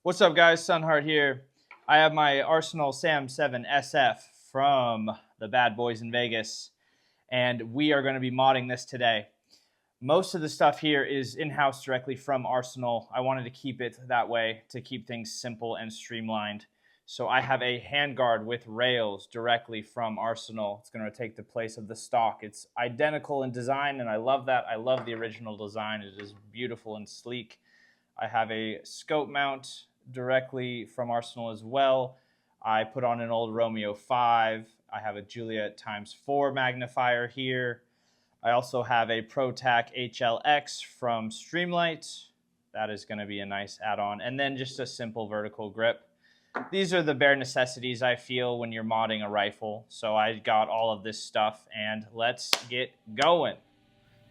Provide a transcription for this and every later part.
What's up, guys? Sunheart here. I have my Arsenal Sam7sf from the bad boys in Vegas, and we are going to be modding this today. Most of the stuff here is in-house directly from Arsenal. I wanted to keep it that way to keep things simple and streamlined. So I have a handguard with rails directly from Arsenal. It's going to take the place of the stock. It's identical in design, and I love that. I love the original design. It is beautiful and sleek. I have a scope mount directly from Arsenal as well. I put on an old Romeo 5. I have a Juliet ×4 magnifier here. I also have a Protac HL-X from Streamlight. That is going to be a nice add-on. And then just a simple vertical grip. These are the bare necessities I feel when you're modding a rifle. So I got all of this stuff, and let's get going.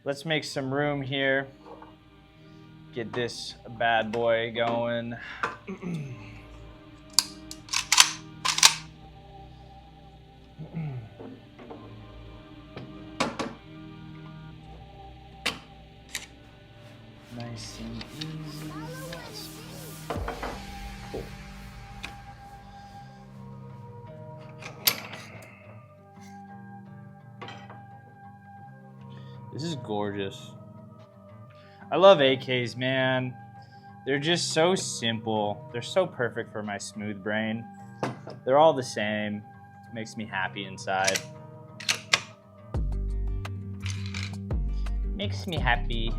Let's make some room here. Get this bad boy going. Nice and easy. Cool. This is gorgeous. I love AKs, man. They're just so simple. They're so perfect for my smooth brain. They're all the same. It makes me happy inside. Makes me happy.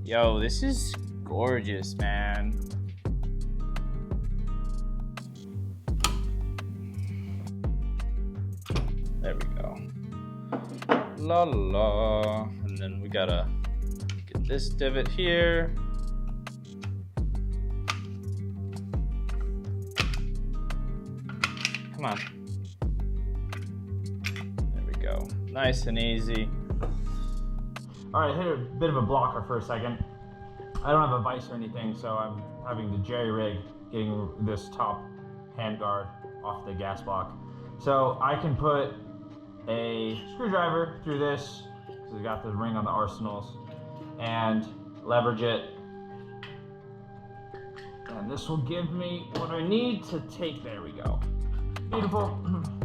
Yo, this is gorgeous, man. There we go. La la. And then we gotta get this divot here. Come on. There we go. Nice and easy. All right, hit a bit of a blocker for a second. I don't have a vise or anything, so I'm having to jerry rig getting this top handguard off the gas block. So I can put a screwdriver through this, because I got the ring on the Arsenals, and leverage it. And this will give me what I need to take, there we go. Beautiful,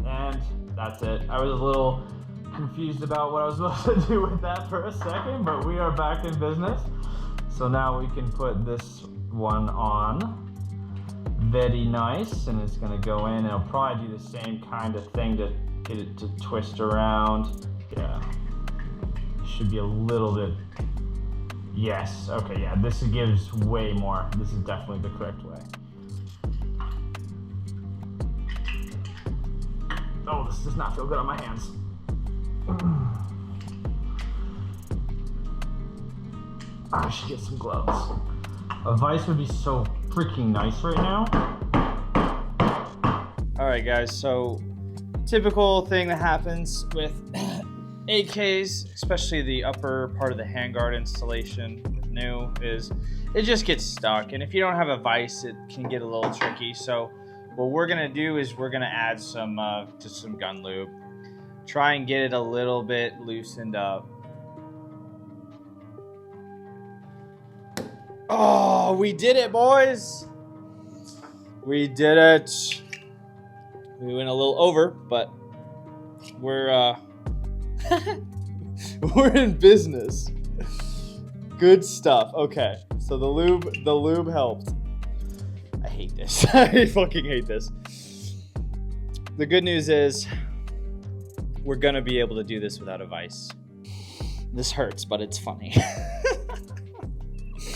and that's it. I was a little confused about what I was supposed to do with that for a second, but we are back in business. So now we can put this one on. Very nice, and it's gonna go in, and it'll probably do the same kind of thing to get it to twist around. Yeah, should be a little bit, yes, okay, yeah, this gives way more. This is definitely the correct way. Oh, this does not feel good on my hands. I should get some gloves. A vise would be so freaking nice right now. All right, guys, so typical thing that happens with AKs, especially the upper part of the handguard installation with new, is it just gets stuck. And if you don't have a vise, it can get a little tricky. So what we're gonna do is we're gonna add some just some gun lube. Try and get it a little bit loosened up. Oh, we did it, boys! We did it. We went a little over, but we're we're in business. Good stuff. Okay, so the lube helped. I hate this. I fucking hate this. The good news is we're gonna be able to do this without a vise. This hurts, but it's funny.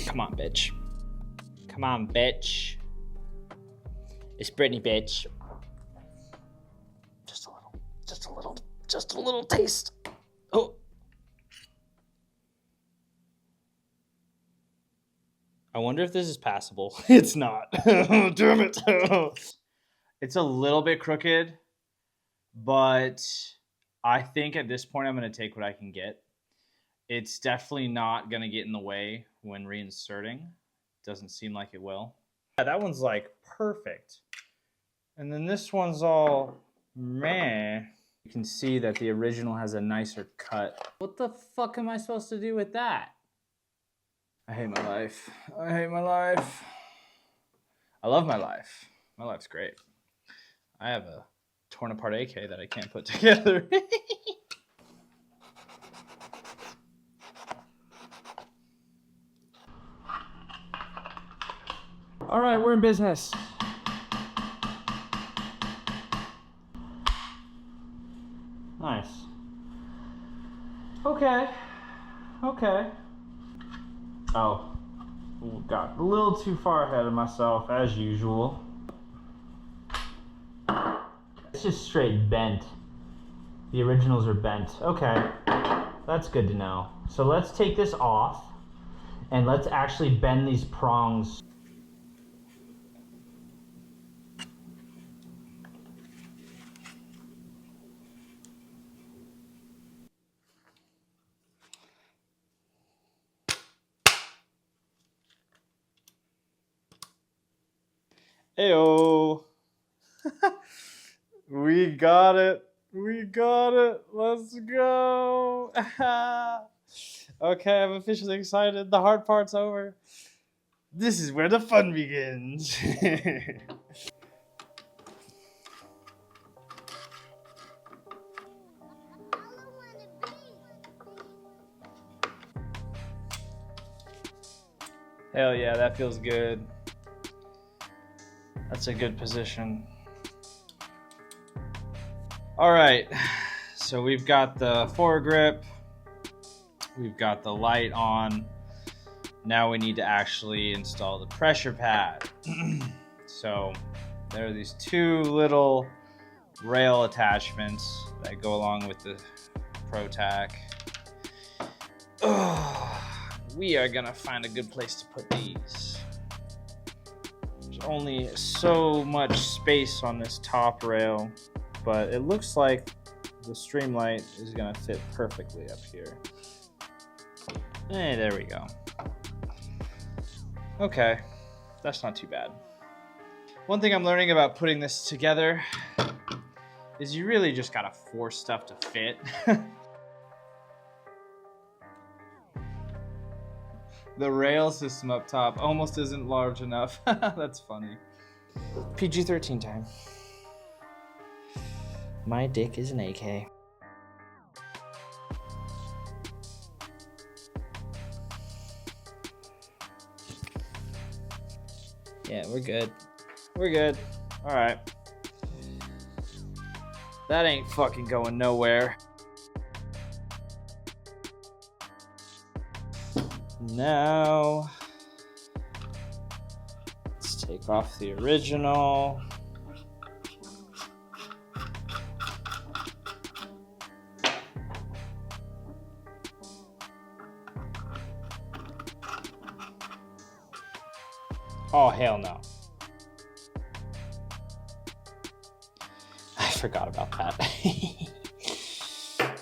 Come on, bitch. Come on, bitch. It's Brittany, bitch. Just a little taste. Oh. I wonder if this is passable. It's not. Damn it. It's a little bit crooked, but I think at this point I'm going to take what I can get. It's definitely not going to get in the way when reinserting. Doesn't seem like it will. Yeah, that one's like perfect. And then this one's all meh. You can see that the original has a nicer cut. What the fuck am I supposed to do with that? I hate my life. I hate my life. I love my life. My life's great. I have a torn apart AK that I can't put together. All right, we're in business. Nice. Okay. Oh, got a little too far ahead of myself as usual. It's just straight bent. The originals are bent. Okay, that's good to know. So let's take this off and let's actually bend these prongs. Heyo. We got it. Let's go. Okay, I'm officially excited. The hard part's over. This is where the fun begins. Hell yeah, that feels good. That's a good position. All right, so we've got the foregrip, we've got the light on. Now we need to actually install the pressure pad. So there are these two little rail attachments that go along with the Protac. We are gonna find a good place to put these. There's only so much space on this top rail, but it looks like the Streamlight is gonna fit perfectly up here. Hey, there we go. Okay, that's not too bad. One thing I'm learning about putting this together is you really just gotta force stuff to fit. The rail system up top almost isn't large enough. That's funny. PG-13 time. My dick is an AK. Yeah, we're good. We're good. All right. That ain't fucking going nowhere. Now, let's take off the original. Oh, hell no. I forgot about that. I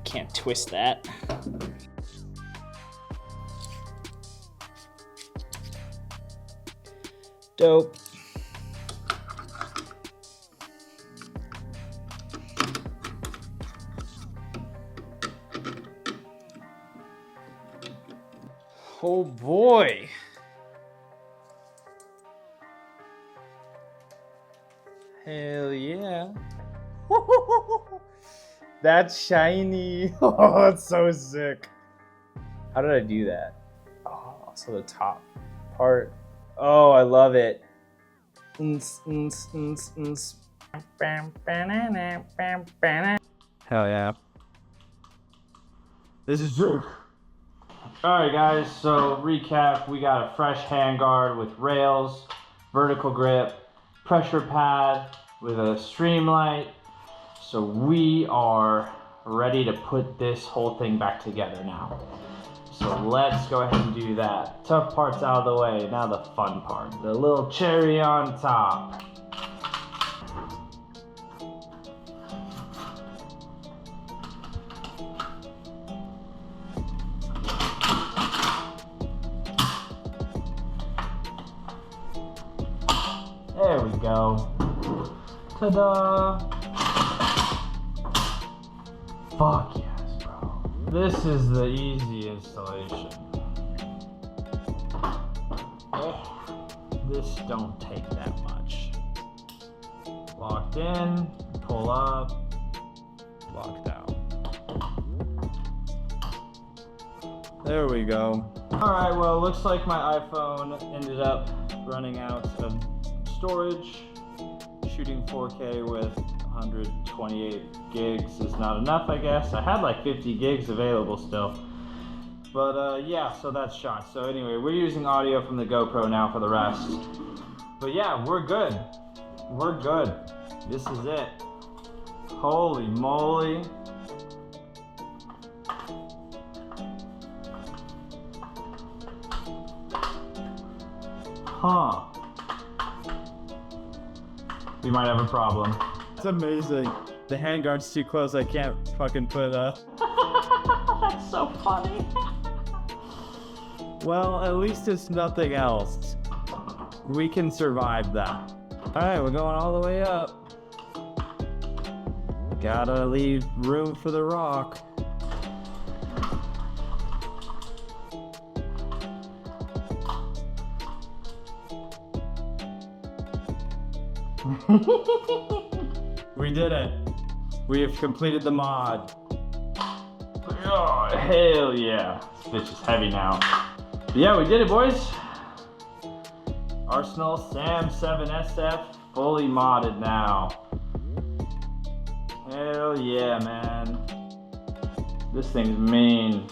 can't twist that. Dope. Oh boy. Hell yeah. That's shiny. Oh, it's so sick. How did I do that? Oh, so the top part. Oh, I love it. Hell yeah. This is Drake. Alright guys, so recap, we got a fresh handguard with rails, vertical grip, pressure pad with a Streamlight. So we are ready to put this whole thing back together now. So let's go ahead and do that. Tough part's out of the way, now the fun part. The little cherry on top. There we go. Ta-da! Fuck yes, bro. This is the easy installation. this don't take that much. Locked in, pull up, locked out. There we go. Alright, well, it looks like my iPhone ended up running out of storage. Shooting 4K with 128 gigs is not enough, I guess. I had like 50 gigs available still. But yeah, so that's shot. So anyway, we're using audio from the GoPro now for the rest. But yeah, we're good. We're good. This is it. Holy moly. Huh. We might have a problem. It's amazing. The handguard's too close, I can't fucking put up. That's so funny. Well, at least it's nothing else. We can survive that. Alright, we're going all the way up. Gotta leave room for the rock. We did it. We have completed the mod. Oh, hell yeah. This bitch is heavy now. But yeah, we did it, boys. Arsenal Sam7sf fully modded now. Hell yeah, man. This thing's mean.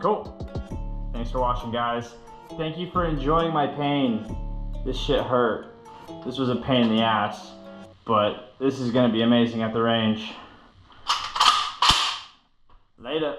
Cool. Thanks for watching, guys. Thank you for enjoying my pain. This shit hurt. This was a pain in the ass, but this is gonna be amazing at the range. Later.